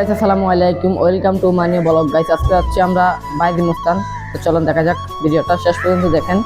Guys, আসসালামু আলাইকুম, welcome to my new blog. Guys, আজকে যাচ্ছি আমরা বাইজিদ মুস্তান। তো চলুন দেখা যাক, ভিডিওটা শেষ পর্যন্ত দেখেন।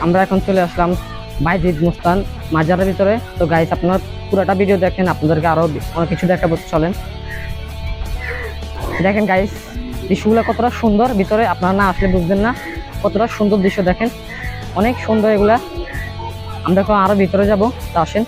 আমরা এখন চলে আসলাম বাইজিদ মুস্তান মাজারের ভিতরে। তো গাইস, আপনারা পুরোটা ভিডিও দেখেন, আপনাদেরকে আরো অনেক কিছু দেখাবো। চলেন দেখেন গাইস, দৃশ্যগুলো কতটা সুন্দর। ভিতরে আপনারা না আসলে বুঝবেন না কতটা সুন্দর দৃশ্য। দেখেন, অনেক সুন্দর এগুলা। আমরা এখন আরো ভিতরে যাব, তা আসেন।